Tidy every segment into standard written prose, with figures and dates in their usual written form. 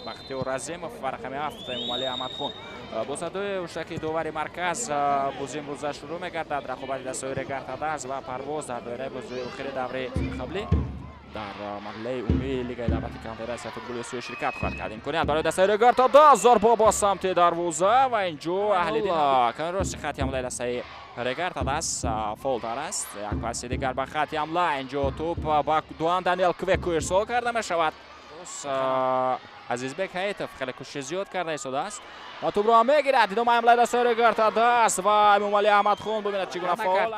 بختیار عظیمов و رقم 7 امامعلی احمدخون. با صدای اوشتکی داور مرکز بازی امروز شروع می‌گردد. رقابت دستای رگرتاداز و پرواز در دایره بازی آخر دوره قبلی در مرحله عمومی لیگ دعوتی کنفدراسیون فوتبال آسیا شرکت خواهد کرد. امکانیت برای دستای رگرتاداز ضربه با سمت دروازه و اینجا اهلیدین کنارش خط حمله دستای رگرتاداز فول دار است. یک پاس دیگر به خط حمله. اینجا توپ با دوان دانیل کویکو ارسال کرده می‌شود. عزیزبک هیتف خیلی کوشش زیاد کرده ایستاده است و توپ را میگیرد. ادامه حمله دستای رگرتاداز و امامعلی احمدخون ببیند چگونه فاول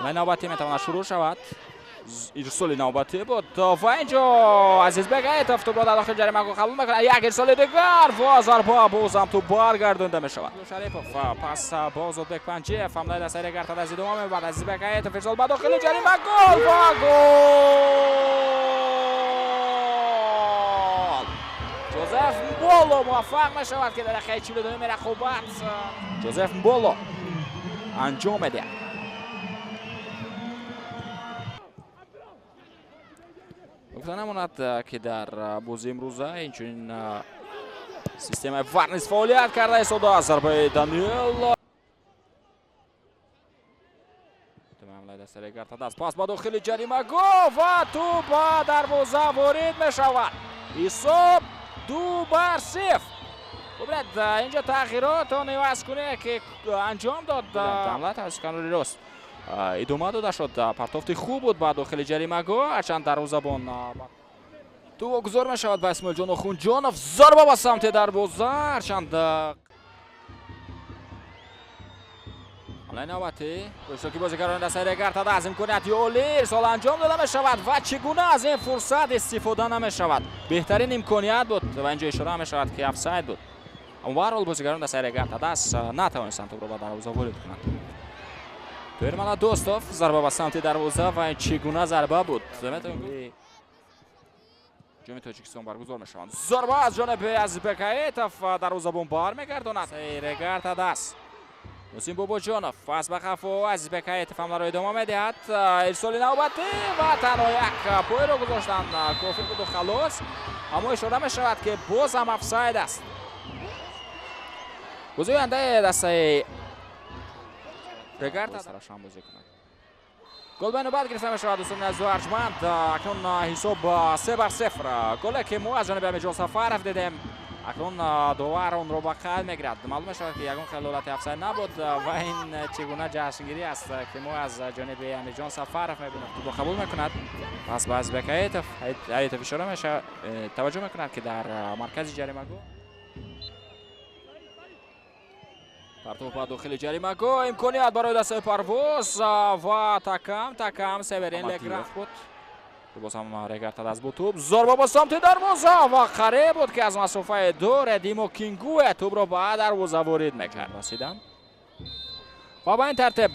و نوبتی میتواند شروع شود. ارسال نوبتی بود و اینجا عزیزبک هیتف توپ را در داخل جریمه قبول میکنه. یک ارسال دیگر و ضربه باز هم توپ برگردانده میشود. شریفوف پس باز بک پنجیف حمله دستای رگرتاداز ادامه می‌یابد. عزیزبک هیتف ارسال به داخل جریمه گل و گل. جوزف مبولو موفق میشود که در دقیقه 42 رقابت جوزف مبولو انجام میده. گفتن نماند که در بازی امروزه اینچنین سیستم ورنیز فعالیت کرده ایستاده است. ضربه دانیل حمله دست رگرتاداز پاس با داخل جریمه گل و توپ به دروازه وارد میشود. حساب 2-0. ببینید اینجا تغییرات نیاز کنه که انجام داد حمله توسط کانوری راست ادامه داده شد. پرتافت خوب بود با داخل جریمه گل هرچند دروازه‌بان تو گذار میشود به اسماعیل جان آخوندجانوف. ضربه به سمت دروازه هرچند حمله نوبتی روشکی بازیگران دستای رگرتاداز امکانیت یولی ارسال انجام داده میشود و چگونه از این فرصت استفاده نمیشود. بهترین امکانیت بود و اینجا اشاره میشود که افساید بود. اما به هر حال بازیگران دستای رگرتاداز نتوانستند توپ را به دروازه وارد کنند. تو ارمانا دوستوف ضربه به سمت دروازه و این چگونه ضربه بود. جام تاجیکستان برگزار میشوند. ضربه از جانب عزیزبک هیتف دروازه‌بان برمیگرداند رگرتاداز. نسیم باباجانوف پاس به خفا عزیزبک هیتف حمله را ادامه میدهد. ارسال نوبتی و تنها یک پای را گذاشتن کافی بود و خلاص. اما اشاره میشود که باز هم افساید است. گزیننده دستای رگرتاداز هم بازی کند. گل به نوبت گرفته میشود دوستان از ارجمند. اکنون حساب 3-0. گلی که ما از جانب امیرجان سفرов دیدیم اکنون داور اون رو با خط میگیرد. معلوم میشود که یگان خلالت افساید نبود و این چگونه جشنگیری است که ما از جانب امیرجان سفرов میبینیم. توپ قبول میکند. پس به عزیزبک هیتف اشاره میشه توجه میکند که در مرکز جریمه گل پرتوپ داخل جریمه گل امکانیت برای دستای پرواز و تکم سیورین لگرفت بود. باز هم رگرتاداز بود. توپ ضربه با سمت دروازه و خریب بود که از مسافه دور دیمو کینگو توپ را به دروازه وارد میکرد. رسیدن و با این ترتیب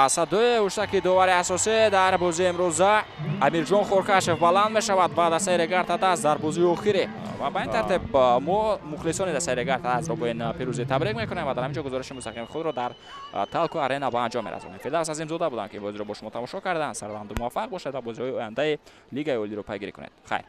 صدای اوشتکی داور اساسی در بازی امروزه امیرجان خورکاشف بلند میشود و دستای رگرتاداز در بازی آخری و با این ترتیب ما مخلصان دستای رگرتاداز را با این پیروزی تبریک میکنیم و در همینجا گزارش مستقیم خود را در تالکو آرینا با انجام میرسانیم. فردوس عظیم‌زاده بودم که این بازی را با شما تماشا کردن. سرورم موفق باشید و بازی آینده لیگ اول رو پیگیری کنید. خیر.